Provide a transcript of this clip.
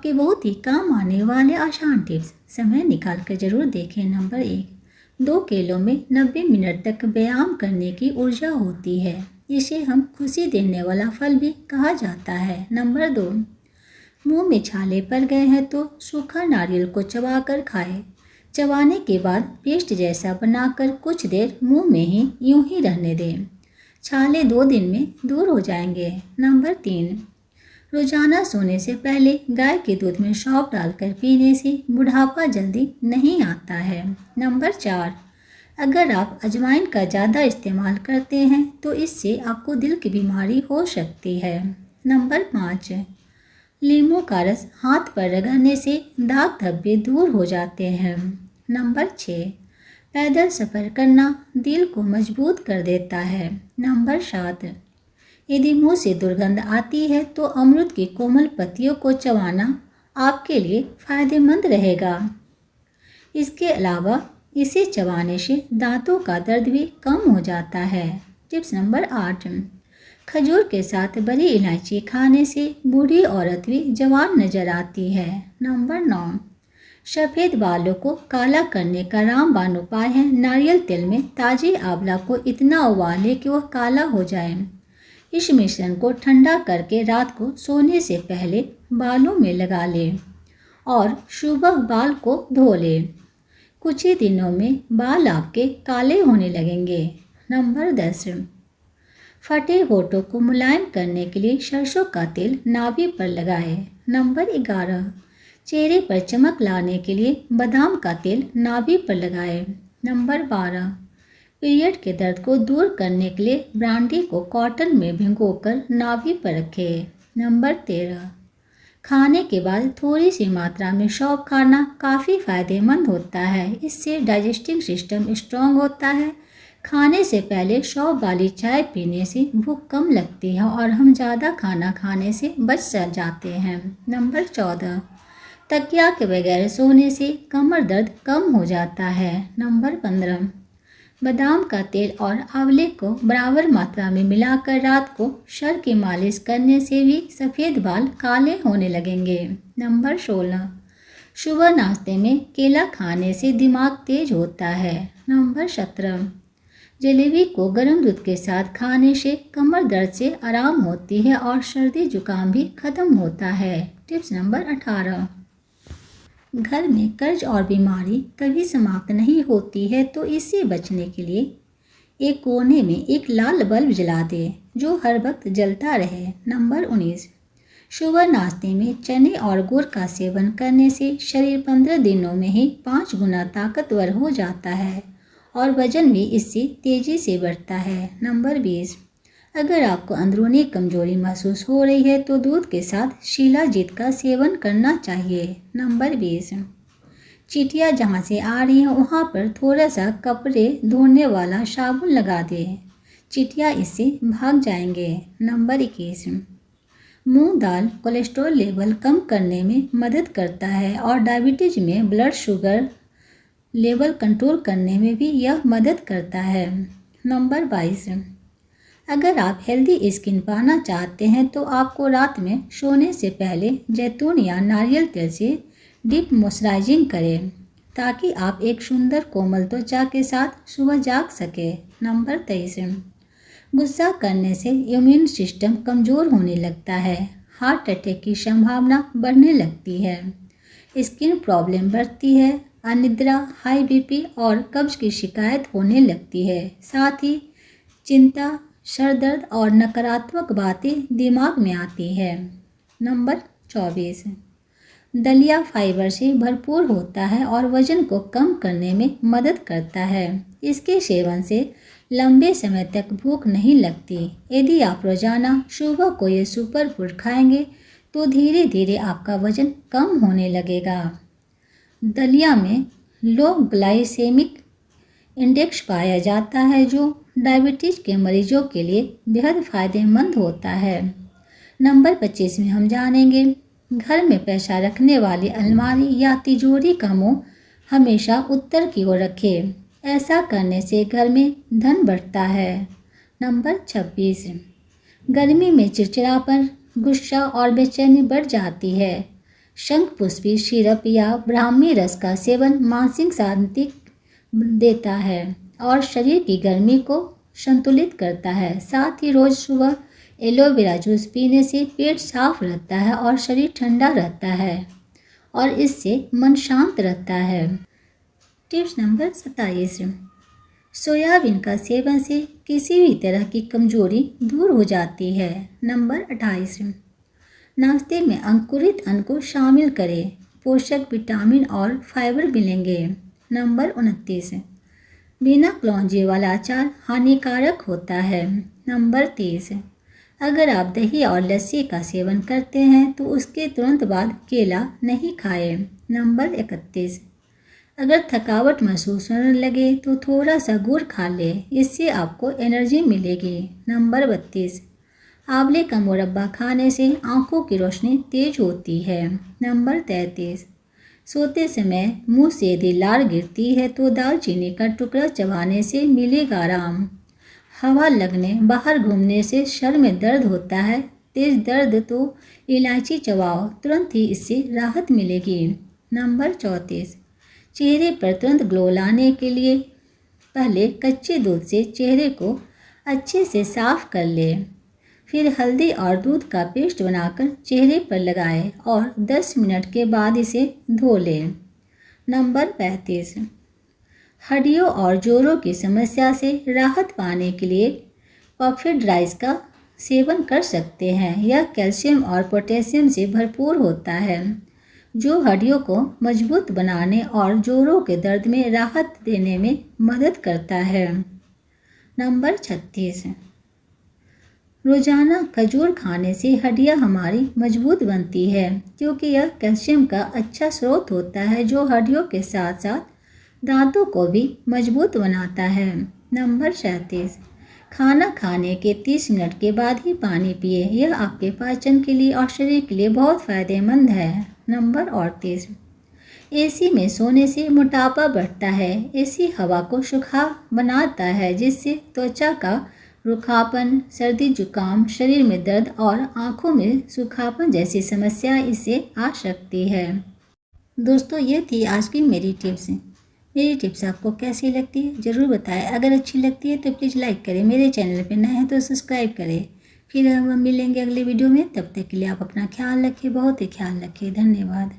आपके बहुत ही काम आने वाले आसान टिप्स। समय निकाल कर जरूर देखें। नंबर 1, 2 किलो में 90 मिनट तक व्यायाम करने की ऊर्जा होती है। इसे हम खुशी देने वाला फल भी कहा जाता है। नंबर 2, मुंह में छाले पड़ गए हैं तो सूखा नारियल को चबाकर खाएं। चबाने के बाद पेस्ट जैसा बनाकर कुछ देर मुंह में ही यूं ही रहने दें। छाले 2 दिन में दूर हो जाएंगे। नंबर 3, रोजाना सोने से पहले गाय के दूध में सौंफ डालकर पीने से बुढ़ापा जल्दी नहीं आता है। नंबर 4, अगर आप अजवाइन का ज़्यादा इस्तेमाल करते हैं तो इससे आपको दिल की बीमारी हो सकती है। नंबर 5, नींबू का रस हाथ पर रगड़ने से दाग धब्बे दूर हो जाते हैं। नंबर 6, पैदल सफ़र करना दिल को मजबूत कर देता है। नंबर 7, यदि मुंह से दुर्गंध आती है तो अमरूद की कोमल पत्तियों को चबाना आपके लिए फ़ायदेमंद रहेगा। इसके अलावा इसे चबाने से दांतों का दर्द भी कम हो जाता है। टिप्स नंबर 8, खजूर के साथ बड़ी इलायची खाने से बूढ़ी औरत भी जवान नज़र आती है। नंबर 9, सफ़ेद बालों को काला करने का रामबाण उपाय है नारियल तेल में ताज़े आंवला को इतना उबालें कि वह काला हो जाए। इस मिश्रण को ठंडा करके रात को सोने से पहले बालों में लगा लें और सुबह बाल को धो लें। कुछ ही दिनों में बाल आपके काले होने लगेंगे। नंबर 10, फटे होठों को मुलायम करने के लिए सरसों का तेल नाभि पर लगाएं। नंबर 11, चेहरे पर चमक लाने के लिए बादाम का तेल नाभि पर लगाएं। नंबर 12, पीरियड के दर्द को दूर करने के लिए ब्रांडी को कॉटन में भिगोकर नाभि पर रखें। नंबर 13, खाने के बाद थोड़ी सी मात्रा में सौंफ खाना काफ़ी फ़ायदेमंद होता है। इससे डाइजेस्टिंग सिस्टम स्ट्रॉन्ग होता है। खाने से पहले सौंफ वाली चाय पीने से भूख कम लगती है और हम ज़्यादा खाना खाने से बच जाते हैं। नंबर 14, तकिया के बगैर सोने से कमर दर्द कम हो जाता है। नंबर 15, बादाम का तेल और आंवले को बराबर मात्रा में मिलाकर रात को सर की मालिश करने से भी सफ़ेद बाल काले होने लगेंगे। नंबर 16, सुबह नाश्ते में केला खाने से दिमाग तेज होता है। नंबर 17, जलेबी को गर्म दूध के साथ खाने से कमर दर्द से आराम होती है और सर्दी जुकाम भी खत्म होता है। टिप्स नंबर 18, घर में कर्ज और बीमारी कभी समाप्त नहीं होती है तो इससे बचने के लिए एक कोने में एक लाल बल्ब जला दें जो हर वक्त जलता रहे। नंबर 19, सुबह नाश्ते में चने और गुड़ का सेवन करने से शरीर 15 दिनों में ही 5 गुना ताकतवर हो जाता है और वजन भी इससे तेज़ी से बढ़ता है। नंबर 20, अगर आपको अंदरूनी कमजोरी महसूस हो रही है तो दूध के साथ शिलाजीत का सेवन करना चाहिए। नंबर 20, चींटियाँ जहाँ से आ रही हैं वहाँ पर थोड़ा सा कपड़े धोने वाला साबुन लगा दें। चींटियाँ इससे भाग जाएंगे। नंबर 21, मूंग दाल कोलेस्ट्रॉल लेवल कम करने में मदद करता है और डायबिटीज में ब्लड शुगर लेवल कंट्रोल करने में भी यह मदद करता है। नंबर 22, अगर आप हेल्दी स्किन पाना चाहते हैं तो आपको रात में सोने से पहले जैतून या नारियल तेल से डीप मॉइस्चराइजिंग करें ताकि आप एक सुंदर कोमल त्वचा के साथ सुबह जाग सकें। नंबर 23, गुस्सा करने से इम्यून सिस्टम कमज़ोर होने लगता है, हार्ट अटैक की संभावना बढ़ने लगती है, स्किन प्रॉब्लम बढ़ती है, अनिद्रा, हाई बीपी और कब्ज की शिकायत होने लगती है। साथ ही चिंता, सर दर्द और नकारात्मक बातें दिमाग में आती है। नंबर 24, दलिया फाइबर से भरपूर होता है और वजन को कम करने में मदद करता है। इसके सेवन से लंबे समय तक भूख नहीं लगती। यदि आप रोजाना सुबह को ये सुपर फूड खाएंगे तो धीरे धीरे आपका वजन कम होने लगेगा। दलिया में लो ग्लाइसेमिक इंडेक्स पाया जाता है जो डायबिटीज़ के मरीजों के लिए बेहद फ़ायदेमंद होता है। नंबर 25 में हम जानेंगे घर में पैसा रखने वाली अलमारी या तिजोरी का मुंह हमेशा उत्तर की ओर रखें। ऐसा करने से घर में धन बढ़ता है। नंबर 26, गर्मी में चिड़चिड़ापन, गुस्सा और बेचैनी बढ़ जाती है। शंखपुष्पी सिरप या ब्राह्मी रस का सेवन मानसिक शांति देता है और शरीर की गर्मी को संतुलित करता है। साथ ही रोज़ सुबह एलोवेरा जूस पीने से पेट साफ रहता है और शरीर ठंडा रहता है और इससे मन शांत रहता है। टिप्स नंबर 27, सोयाबीन का सेवन से किसी भी तरह की कमजोरी दूर हो जाती है। नंबर 28, नाश्ते में अंकुरित अन्न को शामिल करें, पोषक विटामिन और फाइबर मिलेंगे। नंबर 29, बिना कलौंजी वाला अचार हानिकारक होता है। नंबर 30, अगर आप दही और लस्सी का सेवन करते हैं तो उसके तुरंत बाद केला नहीं खाएं। नंबर 31, अगर थकावट महसूस होने लगे तो थोड़ा सा गुड़ खा लें, इससे आपको एनर्जी मिलेगी। नंबर 32, आंवले का मुरब्बा खाने से आंखों की रोशनी तेज होती है। नंबर 33, सोते समय मुंह से यदि लार गिरती है तो दालचीनी का टुकड़ा चबाने से मिलेगा आराम। हवा लगने बाहर घूमने से सर में दर्द होता है, तेज दर्द तो इलायची चबाओ, तुरंत ही इससे राहत मिलेगी। नंबर 34, चेहरे पर तुरंत ग्लो लाने के लिए पहले कच्चे दूध से चेहरे को अच्छे से साफ कर लें, फिर हल्दी और दूध का पेस्ट बनाकर चेहरे पर लगाएं और 10 मिनट के बाद इसे धो लें। नंबर 35, हड्डियों और जोड़ों की समस्या से राहत पाने के लिए परफेक्ट राइस का सेवन कर सकते हैं। यह कैल्शियम और पोटेशियम से भरपूर होता है जो हड्डियों को मजबूत बनाने और जोड़ों के दर्द में राहत देने में मदद करता है। नंबर 36, रोजाना खजूर खाने से हड्डियां हमारी मजबूत बनती है क्योंकि यह कैल्शियम का अच्छा स्रोत होता है जो हड्डियों के साथ साथ दांतों को भी मजबूत बनाता है। नंबर 37, खाना खाने के 30 मिनट के बाद ही पानी पिए, यह आपके पाचन के लिए और शरीर के लिए बहुत फायदेमंद है। नंबर 38, एसी में सोने से मोटापा बढ़ता है। एसी हवा को सूखा बनाता है जिससे त्वचा का रूखापन, सर्दी जुकाम, शरीर में दर्द और आंखों में सूखापन जैसी समस्या इससे आ सकती है। दोस्तों, ये थी आज की मेरी टिप्स। मेरी टिप्स आपको कैसी लगती है ज़रूर बताएं। अगर अच्छी लगती है तो प्लीज़ लाइक करें, मेरे चैनल पर नए हैं तो सब्सक्राइब करें। फिर हम मिलेंगे अगले वीडियो में, तब तक के लिए आप अपना ख्याल रखिए, बहुत ही ख्याल रखिए। धन्यवाद।